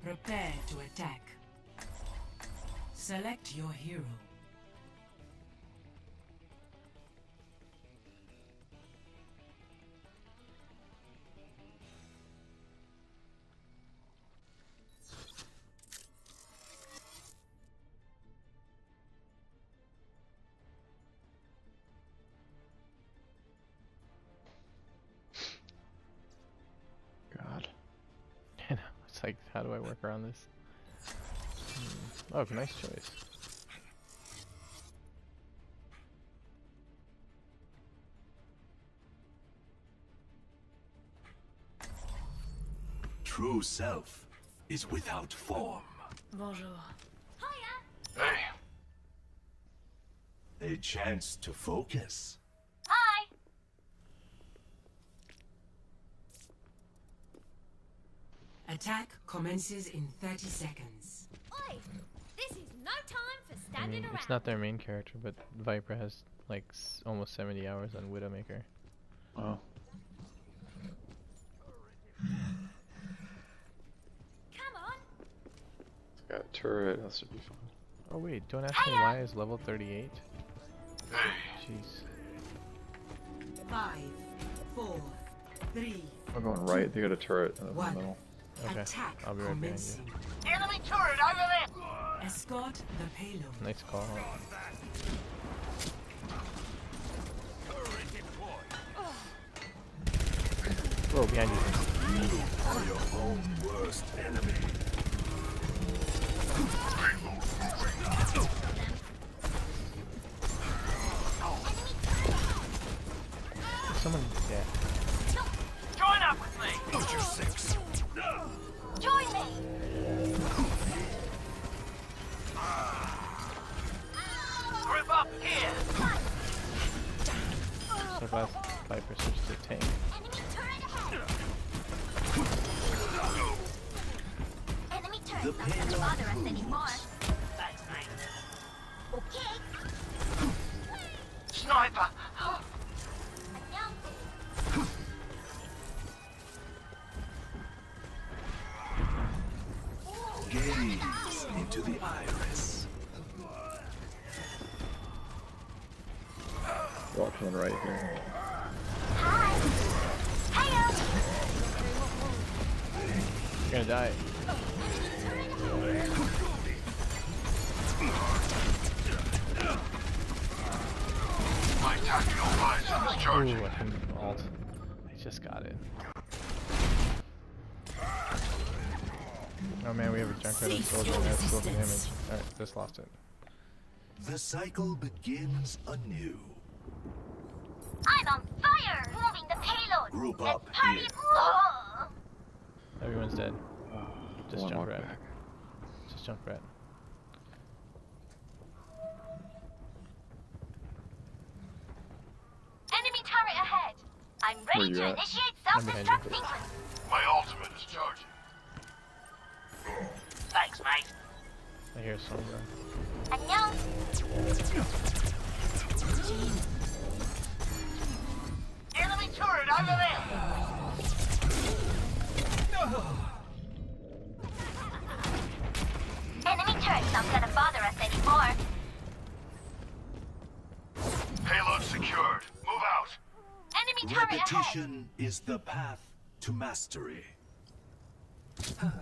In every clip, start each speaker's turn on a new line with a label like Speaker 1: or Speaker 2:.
Speaker 1: Prepare to attack. Select your hero.
Speaker 2: God.
Speaker 3: I know. It's like, how do I work around this? Oh, nice choice.
Speaker 4: True self is without form.
Speaker 5: Bonjour.
Speaker 4: Hey. A chance to focus.
Speaker 5: Hi.
Speaker 1: Attack commences in 30 seconds.
Speaker 5: Oi! This is no time for
Speaker 3: I
Speaker 5: standing
Speaker 3: mean,
Speaker 5: around.
Speaker 3: it's not their main character, but Viper has like almost 70 hours on Widowmaker.
Speaker 2: Oh.
Speaker 5: Come on.
Speaker 2: Got a turret. That should be fun.
Speaker 3: Oh wait, don't ask me why is level 38? Jeez.
Speaker 1: 5, 4, 3,
Speaker 2: I'm going right. They got a turret in the
Speaker 1: One.
Speaker 2: middle.
Speaker 3: Okay,
Speaker 1: attack
Speaker 3: I'll be right behind
Speaker 1: commencing.
Speaker 5: Enemy turret over there.
Speaker 1: Escort the payload.
Speaker 3: you. Nice call. Whoa, behind you.
Speaker 4: You are your own worst enemy.
Speaker 3: Someone, yeah.
Speaker 5: Join up with me.
Speaker 4: Butcher 6.
Speaker 5: Join me. Group up here.
Speaker 3: So glad Viper switched to tank.
Speaker 5: Enemy turret ahead. Enemy
Speaker 4: The
Speaker 5: turret's not gonna
Speaker 4: payload
Speaker 5: bother us anymore.
Speaker 4: moves.
Speaker 5: Thanks, mate. Okay. Sniper.
Speaker 4: Gaze into the iris.
Speaker 2: Watch one right here.
Speaker 5: Hi. Hiya.
Speaker 3: You're gonna die.
Speaker 4: My tactical visor is charging.
Speaker 3: Ooh, I couldn't alt. I just got it. Oh man, we have a Junkrat of soldier and that's 12 damage. Alright, just lost it.
Speaker 4: The cycle begins anew.
Speaker 5: I'm on fire. Moving the payload.
Speaker 4: Group
Speaker 5: Let's
Speaker 4: up
Speaker 5: party.
Speaker 4: here.
Speaker 5: Whoa.
Speaker 3: Everyone's dead. Just
Speaker 2: One walk
Speaker 3: Junkrat.
Speaker 2: back.
Speaker 3: Just Junkrat.
Speaker 5: Enemy turret ahead. I'm
Speaker 2: Where
Speaker 5: ready
Speaker 2: you
Speaker 5: to
Speaker 2: at?
Speaker 5: initiate
Speaker 3: I'm behind
Speaker 5: self-destruct
Speaker 3: you.
Speaker 5: sequence.
Speaker 4: My ultimate is charging.
Speaker 5: Thanks, mate.
Speaker 3: I hear Sombra.
Speaker 5: 안녕. Enemy turret over there. Enemy turret's not gonna bother us anymore.
Speaker 4: Payload secured. Move out.
Speaker 5: Enemy turret ahead.
Speaker 4: Repetition is the path to mastery.
Speaker 5: Enemy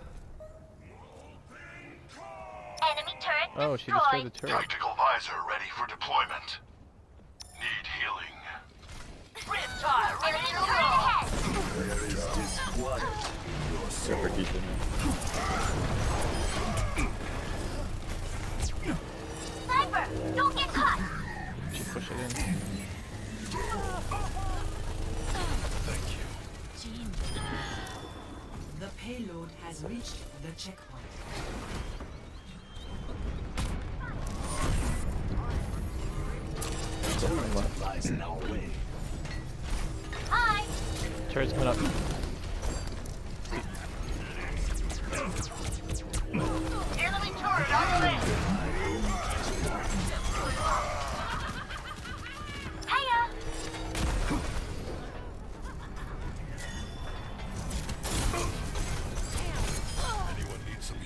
Speaker 5: turret
Speaker 3: Oh, she
Speaker 5: destroyed.
Speaker 3: destroyed the turret.
Speaker 4: Tactical visor ready for deployment. Need healing.
Speaker 5: Riptide, enemy turret ahead.
Speaker 4: There is disquiet in your soul.
Speaker 2: Super deep in there.
Speaker 5: Sniper, don't get caught.
Speaker 3: She push it in.
Speaker 4: Thank you.
Speaker 1: The payload has reached the checkpoint.
Speaker 4: Turret lies in our way.
Speaker 5: Hi.
Speaker 3: Turret's coming up.
Speaker 5: Enemy turret over there. Hiya.
Speaker 4: Anyone need some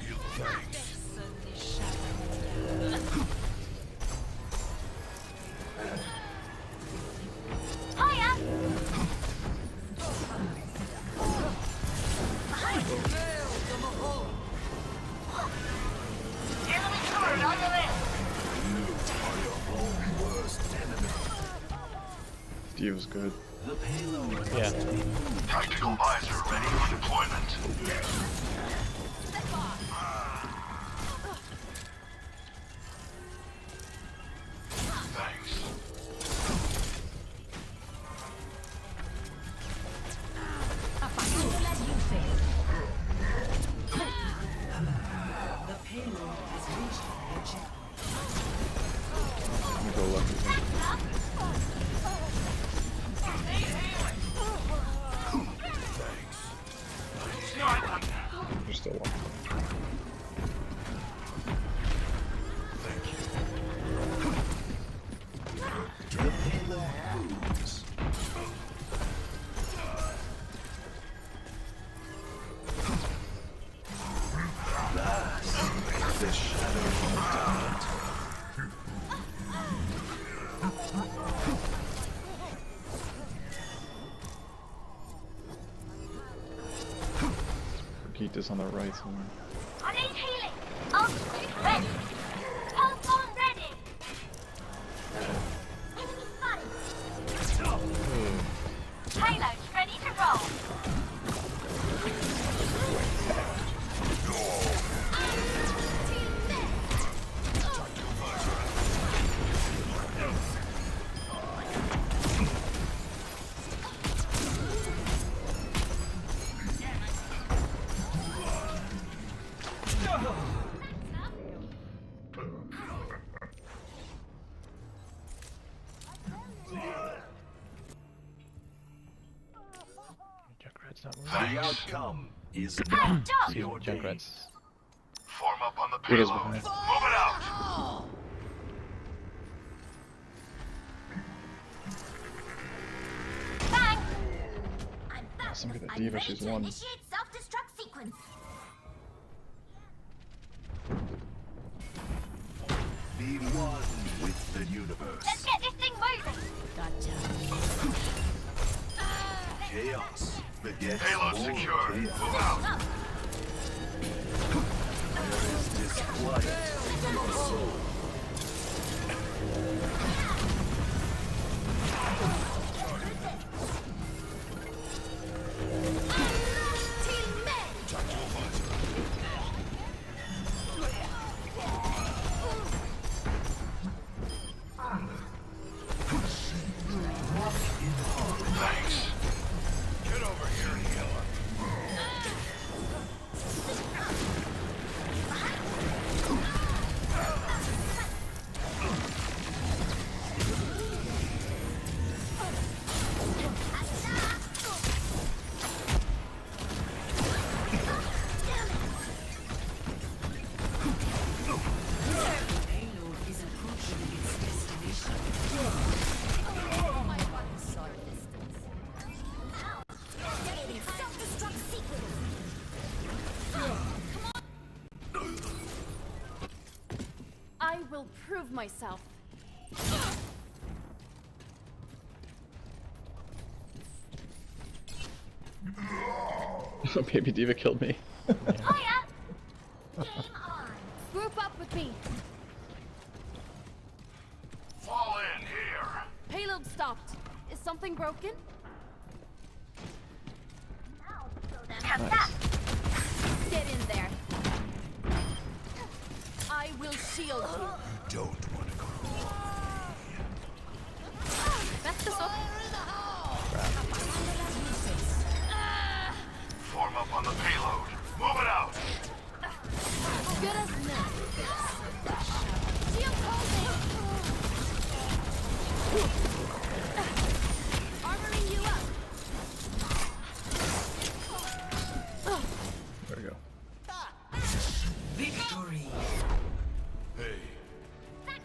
Speaker 2: was good.
Speaker 3: Yeah.
Speaker 4: Tactical visor ready for deployment. Thanks.
Speaker 1: The payload has reached the checkpoint.
Speaker 2: I'm gonna go left with him. There's still one. Repeat this on the right somewhere.
Speaker 5: I need healing. Ultimate ready. Health on ready. Enemy spotted. Payload's ready to roll.
Speaker 3: Junkrat's not moving.
Speaker 4: The outcome is
Speaker 5: Good
Speaker 4: not
Speaker 5: job.
Speaker 4: your game.
Speaker 3: Junkrat's.
Speaker 4: Form up on the
Speaker 2: Widow's
Speaker 4: payload. Move
Speaker 2: behind.
Speaker 4: it out.
Speaker 5: Thanks. I'm back.
Speaker 2: Somebody that
Speaker 5: I'm
Speaker 2: diva,
Speaker 5: ready
Speaker 2: she's
Speaker 5: to
Speaker 2: won.
Speaker 5: initiate self-destruct sequence.
Speaker 4: Be one with the universe.
Speaker 5: Let's get this thing moving.
Speaker 4: Chaos begets payload secure. Move out. There is disquiet in your soul. Thanks. Get over here and heal her.
Speaker 1: Payload is approaching its destination.
Speaker 5: Self-destruct sequence.
Speaker 6: I will prove myself.
Speaker 2: Baby diva killed me.
Speaker 5: Higher. Game on.
Speaker 6: Group up with me.
Speaker 4: Fall in here.
Speaker 6: Payload stopped. Is something broken?
Speaker 5: Now slow them. Have that.
Speaker 6: Get in there. I will shield you.
Speaker 4: Don't want to go.
Speaker 6: Back this up.
Speaker 4: Form up on the payload. Move it out.
Speaker 6: Good as new. Shield holding. Armoring you up.
Speaker 2: There we go.
Speaker 1: Victory.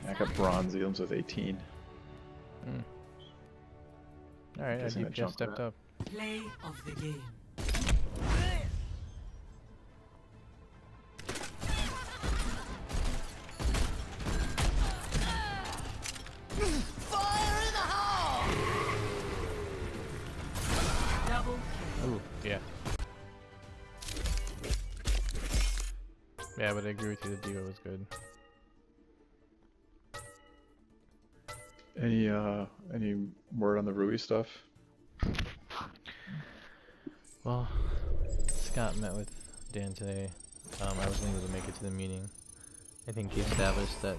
Speaker 2: I got bronze items with 18.
Speaker 3: Alright, I
Speaker 2: Guessing
Speaker 3: just
Speaker 2: that jump
Speaker 3: stepped
Speaker 2: rat.
Speaker 3: up.
Speaker 1: Play of the game. Double kill.
Speaker 3: Ooh, yeah. Yeah, but I agree with you, the diva was good.
Speaker 2: Any word on the Rui stuff?
Speaker 3: Well, Scott met with Dan today. I wasn't able to make it to the meeting. I think he established that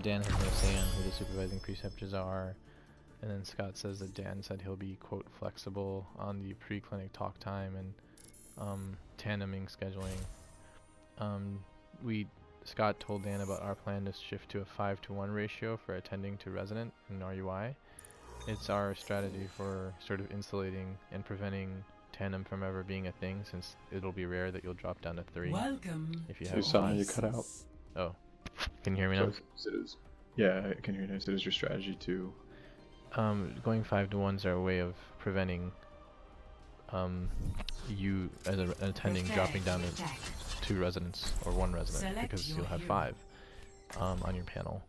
Speaker 3: Dan has no say on who the supervising preceptors are, and then Scott says that Dan said he'll be, quote, flexible on the pre-clinic talk time and tandeming scheduling. Scott told Dan about our plan to shift to a 5-to-1 ratio for attending to resident in RUI. It's our strategy for sort of insulating and preventing tandem from ever being a thing, since it'll be rare that you'll drop down to 3
Speaker 1: Welcome.
Speaker 3: if you
Speaker 2: So
Speaker 3: have
Speaker 2: sorry, you cut out.
Speaker 3: Oh, can you hear me now?
Speaker 2: So it is, yeah, I can hear you. So it is your strategy to...
Speaker 3: Going 5-to-1s are a way of preventing you as an attending dropping down to 2 residents or 1 resident,
Speaker 1: Select
Speaker 3: because
Speaker 1: your
Speaker 3: you'll have
Speaker 1: hero.
Speaker 3: 5 on your panel.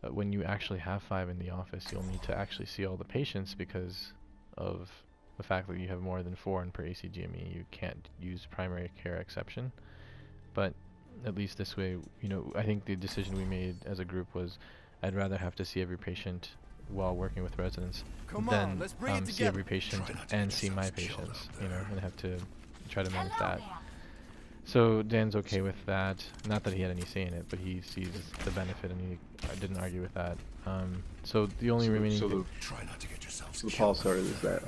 Speaker 3: But when you actually have 5 in the office, you'll need to actually see all the patients because of the fact that you have more than 4 in per ACGME. You can't use primary care exception. But at least this way, you know, I think the decision we made as a group was I'd rather have to see every patient while working with residents than see every patient and see my patients, you know, and have to try to manage that. So Dan's okay with that. Not that he had any say in it, but he sees the benefit and he didn't argue with that. So the only remaining...
Speaker 2: So the policy is that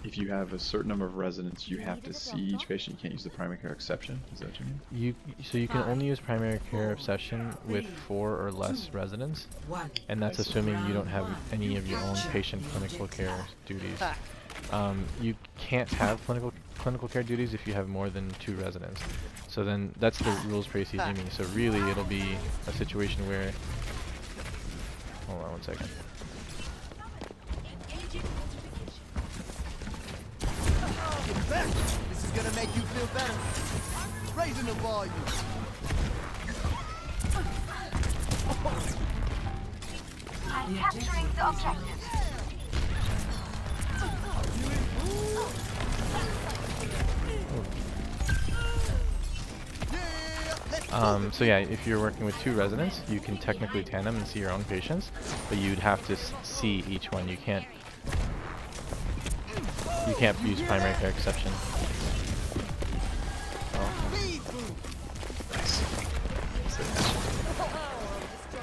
Speaker 2: if you have a certain number of residents, you have to see each patient. You can't use the primary care exception. Is that what you mean?
Speaker 3: So you can only use primary care exception with 4 or less residents, and that's assuming you don't have any of your own patient clinical care duties. You can't have clinical care duties if you have more than 2 residents. So then that's the rules for ACGME. So really it'll be a situation where... Hold on 1 second.
Speaker 7: This is gonna make you feel better. Raising the volume.
Speaker 5: I'm capturing the objective.
Speaker 3: So yeah, if you're working with 2 residents, you can technically tandem and see your own patients, but you'd have to see each one. You can't use primary care exception.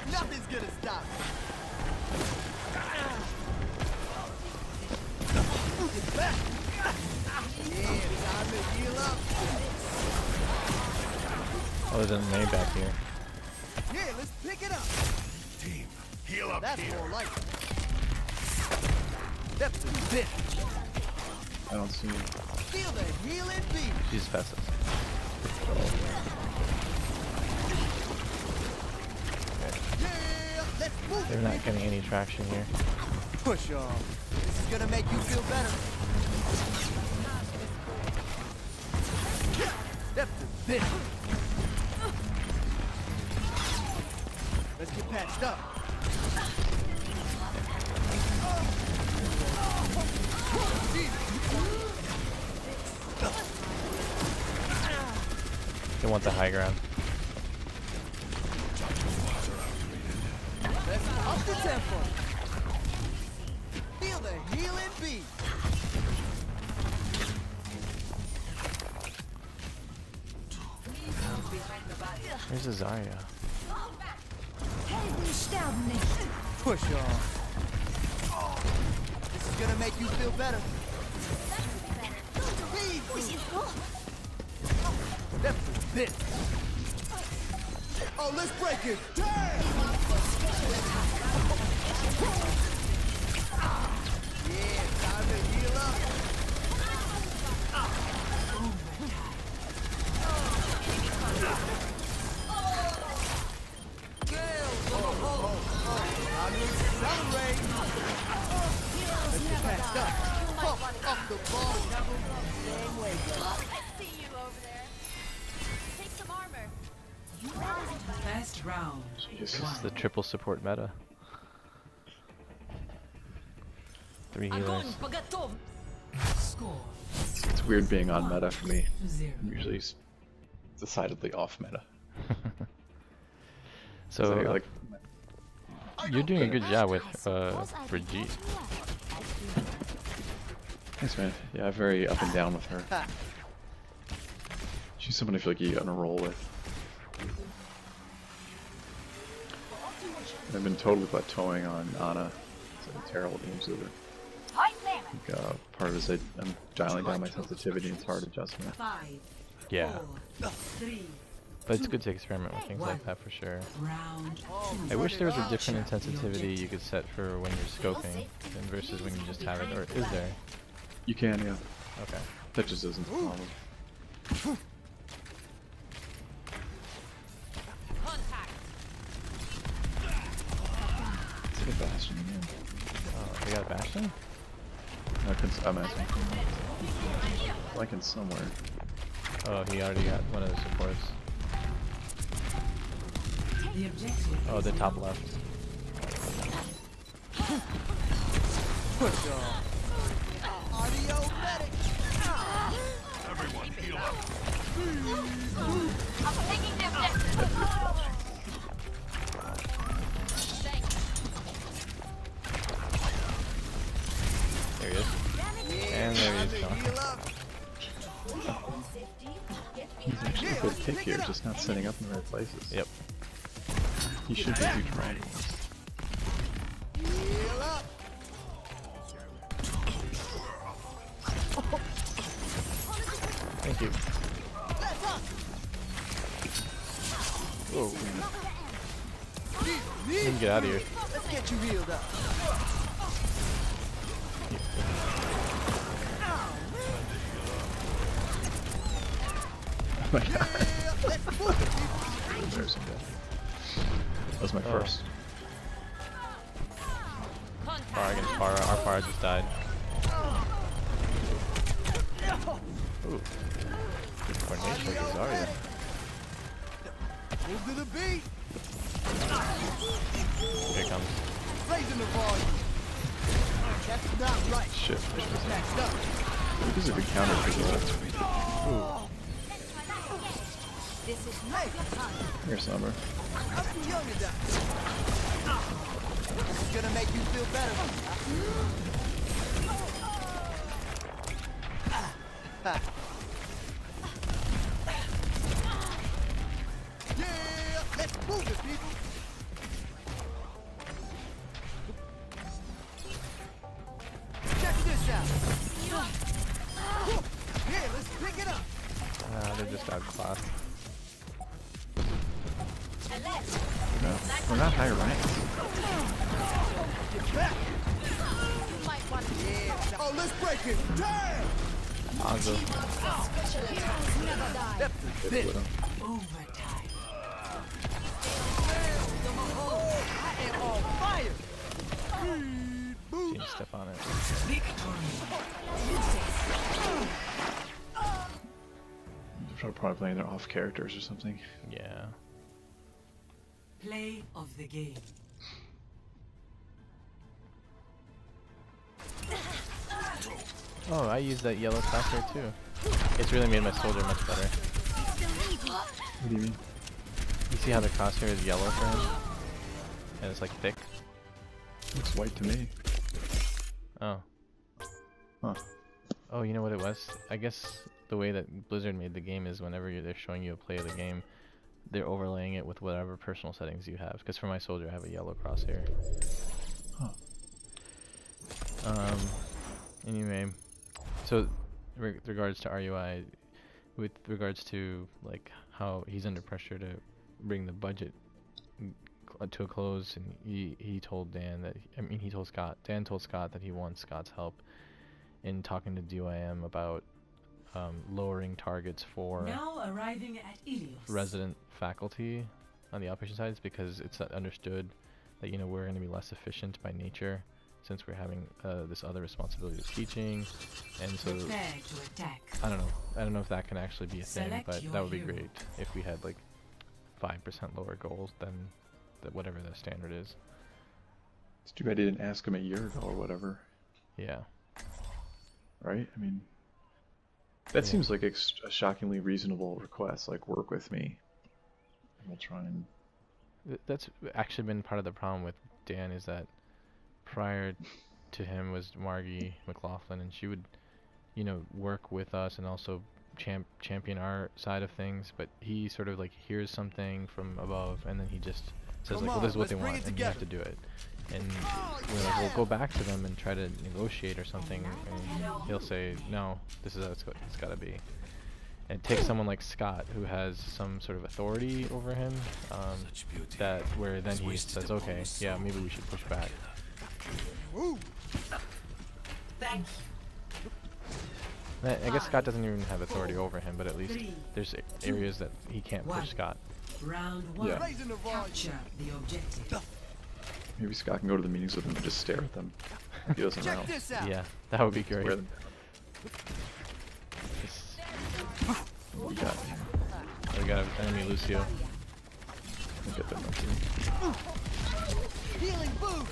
Speaker 7: Nothing's gonna stop me. Get back. Yeah, time to heal up.
Speaker 3: Oh, there's an A back here.
Speaker 7: Yeah, let's pick it up.
Speaker 4: Team, heal up
Speaker 7: That's
Speaker 4: here.
Speaker 7: more like it. That's a bit.
Speaker 2: I don't see...
Speaker 7: Feel the healing beat.
Speaker 3: She's fast.
Speaker 7: Yeah, let's move
Speaker 3: They're
Speaker 7: it.
Speaker 3: not getting any traction here.
Speaker 7: Push on. This is gonna make you feel better. That's a bit. Let's get patched up.
Speaker 3: They want the high ground.
Speaker 7: Let's up the tempo. Feel the healing beat.
Speaker 3: Where's the Zarya?
Speaker 7: Push on. This is gonna make you feel better. That's a bit. Oh, let's break it. Yeah, time to heal up. Time to accelerate. Let's get patched up. Pump up the ball. Same way, bro.
Speaker 6: I see you over there. Take some armor.
Speaker 1: First round.
Speaker 3: This is the triple support meta. 3 healers.
Speaker 1: Score
Speaker 2: It's weird being on meta for me.
Speaker 1: 0.
Speaker 2: I'm usually decidedly off meta.
Speaker 3: So
Speaker 2: like
Speaker 3: You're doing a good job with Brigitte.
Speaker 2: Thanks, man. Yeah, I'm very up and down with her. She's someone I feel like you get on a roll with. I've been totally plateauing on Ana. It's like a terrible game suitor. Part of it is I'm dialing down my sensitivity and it's hard adjustment.
Speaker 1: 5,
Speaker 3: Yeah.
Speaker 1: 4, 3,
Speaker 3: But it's good to experiment with things like that for sure.
Speaker 1: round 2.
Speaker 3: I wish there was a different intensivity you could set for when you're scoping than versus when you just have it, or is there?
Speaker 2: You can, yeah.
Speaker 3: Okay.
Speaker 2: That just isn't the problem. Let's get Bastion again.
Speaker 3: Oh, they got a Bastion?
Speaker 2: I'm asking. Like in somewhere.
Speaker 3: Oh, he already got one of the supports.
Speaker 1: The objective
Speaker 3: Oh, the top left.
Speaker 7: Push on. Audio medic.
Speaker 4: Everyone, heal up.
Speaker 5: I'm taking the objective.
Speaker 3: There he is. And there he is. Gone.
Speaker 7: Heal up.
Speaker 2: He's actually a good pick here, just not setting up in the right places.
Speaker 3: Yep.
Speaker 2: He should be huge right.
Speaker 7: Heal up.
Speaker 3: Thank you. Whoa. You can get out of here.
Speaker 7: Let's get you healed up.
Speaker 2: Oh my god. There's some death. That was my first.
Speaker 3: Fire against Fire. Our Fire just died. Ooh. Good coordination with Zarya.
Speaker 7: Move to the beat.
Speaker 3: Here it comes.
Speaker 7: Raising the volume. That's not right.
Speaker 2: Shit.
Speaker 7: Next up.
Speaker 2: These are good counter people.
Speaker 3: Ooh.
Speaker 2: Here, Summer.
Speaker 7: I'm too young to die. It's gonna make you feel better. Yeah, let's move it, people. Check this out. Here, let's pick it up.
Speaker 3: They just got class.
Speaker 2: No, we're not high ranked.
Speaker 7: Get back. Yeah. Oh, let's break it. Damn.
Speaker 3: Hanzo.
Speaker 7: That's a bit.
Speaker 1: Overtime.
Speaker 7: I am on fire.
Speaker 3: Team step on it.
Speaker 1: Victory.
Speaker 2: They're probably playing their off characters or something.
Speaker 3: Yeah.
Speaker 1: Play of the game.
Speaker 3: Oh, I used that yellow crosshair too. It's really made my soldier much better.
Speaker 2: What do you mean?
Speaker 3: You see how the crosshair is yellow for him? And it's like thick?
Speaker 2: Looks white to me.
Speaker 3: Oh.
Speaker 2: Huh.
Speaker 3: Oh, you know what it was? I guess the way that Blizzard made the game is whenever they're showing you a play of the game, they're overlaying it with whatever personal settings you have. Because for my soldier, I have a yellow crosshair.
Speaker 2: Huh.
Speaker 3: Anyway, so regards to RUI, with regards to like how he's under pressure to bring the budget to a close, and he told Dan that he told Scott. Dan told Scott that he wants Scott's help in talking to DYM about lowering targets for
Speaker 1: Now arriving at Ilios.
Speaker 3: resident faculty on the outpatient sides, because it's understood that we're going to be less efficient by nature since we're having this other responsibility of teaching, and so
Speaker 1: Prepare to attack.
Speaker 3: I don't know if that can actually be a thing,
Speaker 1: Select
Speaker 3: but
Speaker 1: your
Speaker 3: that would be
Speaker 1: hero.
Speaker 3: great if we had like 5% lower goals than whatever the standard is.
Speaker 2: It's too bad he didn't ask him a year ago or whatever.
Speaker 3: Yeah.
Speaker 2: Right? I mean, that
Speaker 3: Yeah.
Speaker 2: seems like a shockingly reasonable request. Like, work with me, and we'll try and.
Speaker 3: That's actually been part of the problem with Dan is that prior to him was Margie McLaughlin, and she would, you know, work with us and also champion our side of things. But he sort of like hears something from above, and then he just says like, well, this is what they want, and you have to do it. And we're like, we'll go back to them and try to negotiate or something, and he'll say, no, this is how it's got to be. And it takes someone like Scott, who has some sort of authority over him, that where then he says, okay, yeah, maybe we should push back.
Speaker 1: Thank
Speaker 3: I guess Scott doesn't even have authority over him, but at least there's areas that he can't push Scott.
Speaker 1: you. Round 1.
Speaker 2: Yeah.
Speaker 1: Capture the objective.
Speaker 2: Maybe Scott can go to the meetings with them and just stare at them. He doesn't know.
Speaker 7: Check this out.
Speaker 3: Yeah, that would be great.
Speaker 2: Wear them
Speaker 3: Just-
Speaker 2: down. What do you got?
Speaker 3: we got an enemy Lucio.
Speaker 2: I'll get that monkey.
Speaker 7: Healing boost.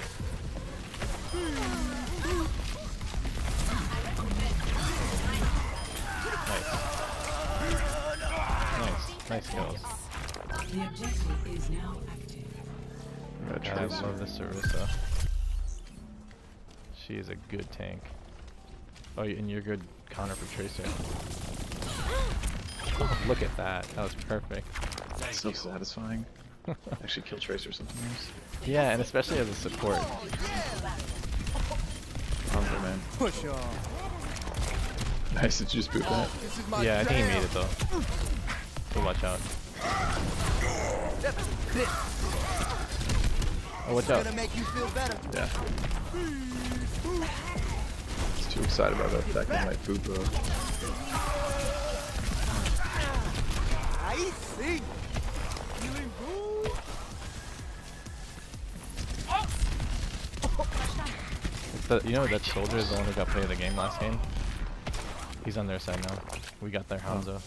Speaker 3: Nice kills.
Speaker 1: The objective is now active.
Speaker 2: I'm gonna
Speaker 3: God, I
Speaker 2: trace
Speaker 3: love
Speaker 2: her.
Speaker 3: this Sarissa. She is a good tank. Oh, and you're good counter for Tracer. Oh, look at that. That was perfect.
Speaker 2: It's so satisfying. Actually kill Tracer sometimes.
Speaker 3: Yeah, and especially as a support.
Speaker 2: Hungry, man.
Speaker 7: Push on.
Speaker 2: Nice, did you just boot that?
Speaker 7: This is my
Speaker 3: Yeah, I think he
Speaker 7: jam.
Speaker 3: made it though. So watch out.
Speaker 7: That's this.
Speaker 3: Oh, watch out.
Speaker 7: Gonna make you feel better.
Speaker 2: Yeah. He's too excited about that fact that might boot though.
Speaker 7: I see. Healing boost.
Speaker 3: You know that soldier is the one who got play of the game last game? He's on their side now. We got their Hanzo.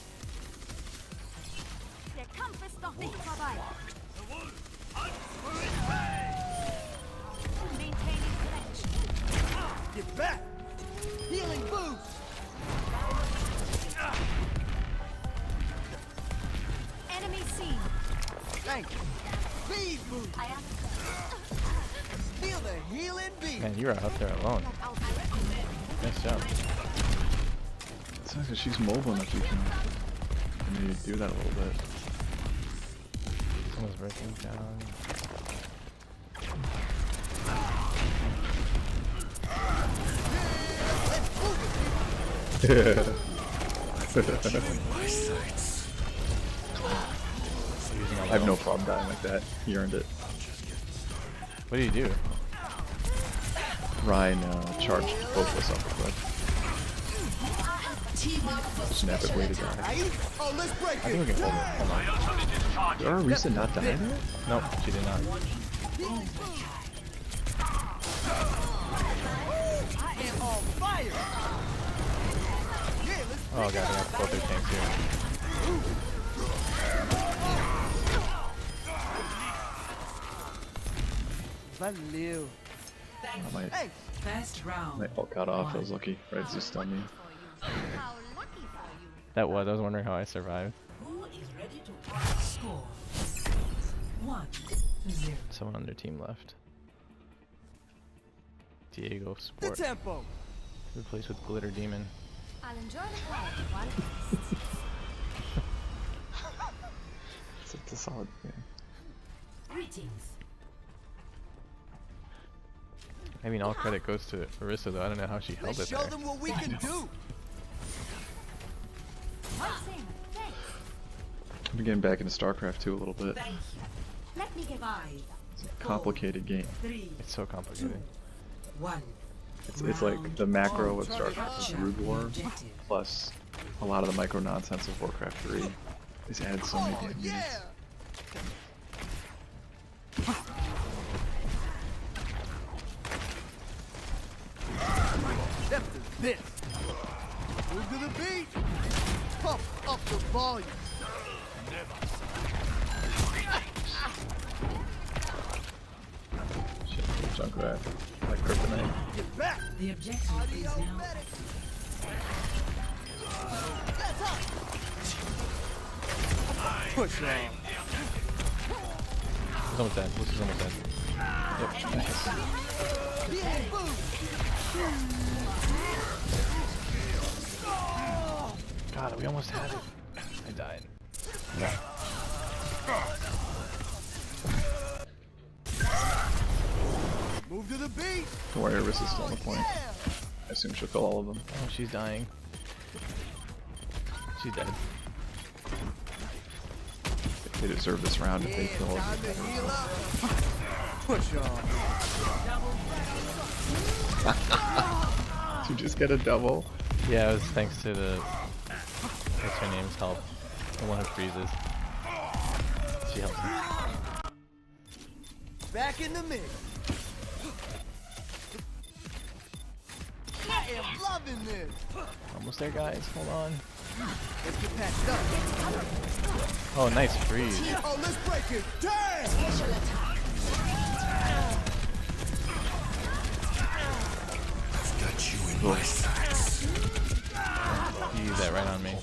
Speaker 6: Der Kampf ist noch nicht vorbei. Maintaining connection.
Speaker 7: Get back. Healing boost.
Speaker 6: Enemy seen.
Speaker 7: Thank you. Speed boost.
Speaker 6: I am
Speaker 7: Feel the healing beat.
Speaker 3: Man, you are out there alone. Nice job.
Speaker 2: It's nice because she's mobile enough you can maybe do that a little bit.
Speaker 3: Someone's breaking down.
Speaker 2: I have no problem dying like that. He earned it.
Speaker 3: What do you do?
Speaker 2: Ryan charged both of us off the cliff. Just an epic way to die.
Speaker 7: Right? Oh, let's break
Speaker 3: I think we
Speaker 7: it.
Speaker 3: can hold it. Hold on.
Speaker 2: Did our Risa not die there?
Speaker 3: Nope, she did not.
Speaker 7: I am on fire. Yeah, let's
Speaker 3: Oh god, we have both their tanks here.
Speaker 7: Valeu.
Speaker 2: My
Speaker 7: Hey,
Speaker 1: First round.
Speaker 2: ult got off. I was lucky. Right as he stunned me.
Speaker 6: how lucky for you.
Speaker 3: That was. I was wondering how I survived.
Speaker 1: Who is ready to score? 1-0.
Speaker 3: Someone on their team left. Diego
Speaker 7: the
Speaker 3: Sport.
Speaker 7: tempo.
Speaker 3: Who plays with Glitter Demon?
Speaker 6: I'll enjoy the quiet one.
Speaker 2: It's a solid game.
Speaker 1: Greetings.
Speaker 3: I mean, all credit goes to Arissa though. I don't know how she held
Speaker 7: Let's
Speaker 3: it
Speaker 7: show
Speaker 3: there.
Speaker 7: them what we can do.
Speaker 6: Pulsing. Thanks.
Speaker 2: I've been getting back into StarCraft 2 a little bit.
Speaker 1: Thank you.
Speaker 6: Let me get
Speaker 1: 5,
Speaker 2: It's a complicated game.
Speaker 1: 3,
Speaker 3: It's so complicated.
Speaker 1: 1.
Speaker 2: It's like the macro of StarCraft is
Speaker 1: Capture
Speaker 2: Brood
Speaker 1: the
Speaker 2: War,
Speaker 1: objective.
Speaker 2: plus a lot of the micro nonsense of Warcraft 3. It's added so many
Speaker 7: Oh,
Speaker 2: damn
Speaker 7: yeah.
Speaker 2: units.
Speaker 7: Depth is this. Move to the beat. Pump up the volume.
Speaker 2: Shit, Junkrat, like Kryptonite.
Speaker 7: Get back.
Speaker 1: The objective is now
Speaker 7: Medic. That's up. Push on.
Speaker 3: He's almost dead. Lucy's almost dead. Yep. Nice.
Speaker 7: Healing boost.
Speaker 3: God, we almost had it. I died.
Speaker 7: Move to the beat.
Speaker 2: Don't worry, Arissa's still on the point. I assume she'll kill all of them.
Speaker 3: Oh, she's dying. She's dead.
Speaker 2: They deserve this round if they kill all
Speaker 7: Time
Speaker 2: of
Speaker 7: to
Speaker 2: them.
Speaker 7: heal up. Push on.
Speaker 2: Did you just get a double?
Speaker 3: Yeah, it was thanks to the what's her name's help. The one who freezes. She helps me.
Speaker 7: Back in the mix. I am loving this.
Speaker 3: Almost there, guys. Hold on.
Speaker 7: Let's get patched up.
Speaker 3: Oh, nice freeze.
Speaker 7: Oh, let's break it. Damn!
Speaker 4: I've got you in my sights.
Speaker 3: You use that right on me.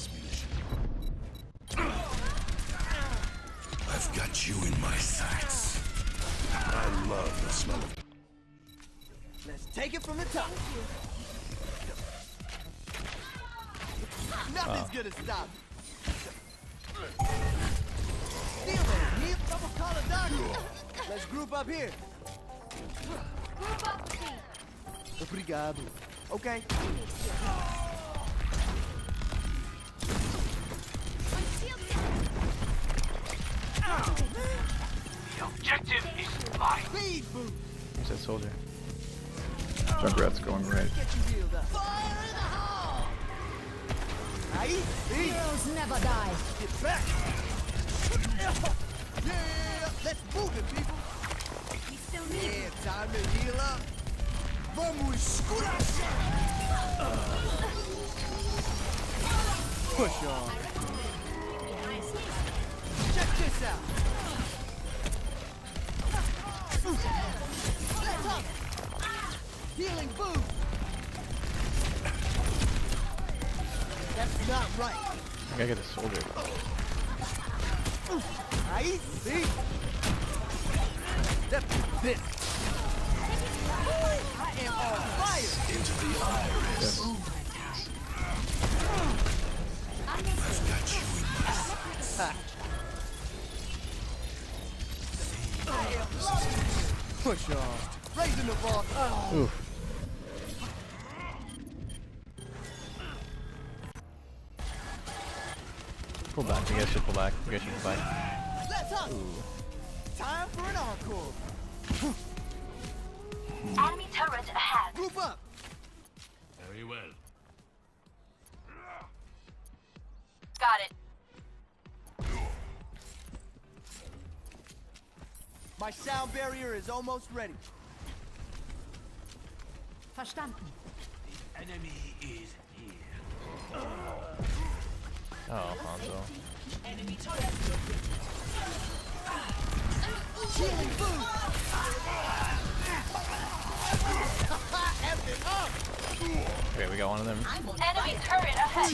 Speaker 4: I've got you in my sights. I love the smell of.
Speaker 7: Let's take it from the top. Nothing's gonna stop it. Steal it. Heal. Double call a doctor. Let's group up here.
Speaker 6: Group up, please.
Speaker 7: Obrigado. Okay.
Speaker 6: My shield
Speaker 4: The objective is mine.
Speaker 7: Speed boost.
Speaker 3: Where's that soldier?
Speaker 2: Junkrat's going right.
Speaker 7: Get you healed up. Fire in the hole. Ahí.
Speaker 5: Heroes never die.
Speaker 7: Get back. Yeah. Let's move it, people.
Speaker 6: We still need
Speaker 7: Yeah, time to heal up. Vamos escurecer. Push on. Check this out. Let's up. Healing boost. That's not right.
Speaker 3: I gotta get a soldier.
Speaker 7: Ahí, see? That's this. I am on fire.
Speaker 4: Into the iris. I've got you in my sights.
Speaker 7: Push on. Raising the bar.
Speaker 3: Oof. Pull back. You guys should pull back. You guys should pull back.
Speaker 7: Let's up. Time for an encore.
Speaker 5: Enemy turret ahead.
Speaker 7: Group up.
Speaker 4: Very well.
Speaker 5: Got it.
Speaker 7: My sound barrier is almost ready.
Speaker 5: Verstanden.
Speaker 4: Enemy is here.
Speaker 3: Oh, Alfonso.
Speaker 7: Healing boost. F it up.
Speaker 3: Okay, we got one of them.
Speaker 5: Enemy turret ahead.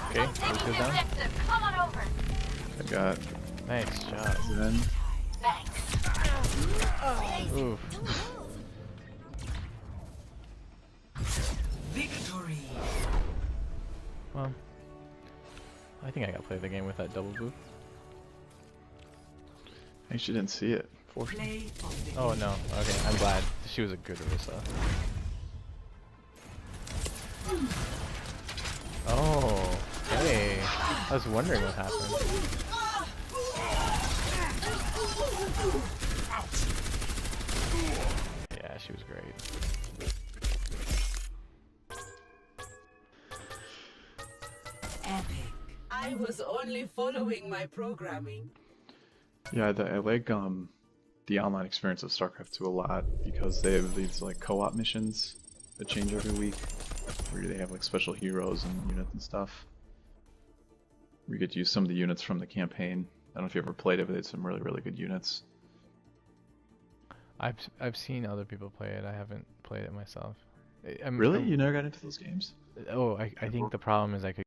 Speaker 3: Okay,
Speaker 5: Take
Speaker 3: let's go
Speaker 5: the
Speaker 3: down.
Speaker 5: objective. Come on over.
Speaker 2: I got
Speaker 3: Nice job.
Speaker 2: Zen.
Speaker 5: Thanks.
Speaker 3: Oof.
Speaker 1: Victory.
Speaker 3: Well, I think I got to play the game with that double boot.
Speaker 2: I actually didn't see it.
Speaker 1: Play of the
Speaker 3: Oh no. Okay, I'm glad. She was a good Orisa. Oh, hey. I was wondering what happened. Yeah, she was great.
Speaker 1: epic. I was only following my programming.
Speaker 2: Yeah, I like the online experience of StarCraft 2 a lot because they have these like co-op missions that change every week, where they have like special heroes and units and stuff. We get to use some of the units from the campaign. I don't know if you ever played it, but it's some really good units.
Speaker 3: I've seen other people play it. I haven't played it myself.
Speaker 2: Really? You never got into those games?
Speaker 3: Oh, I think the problem is I could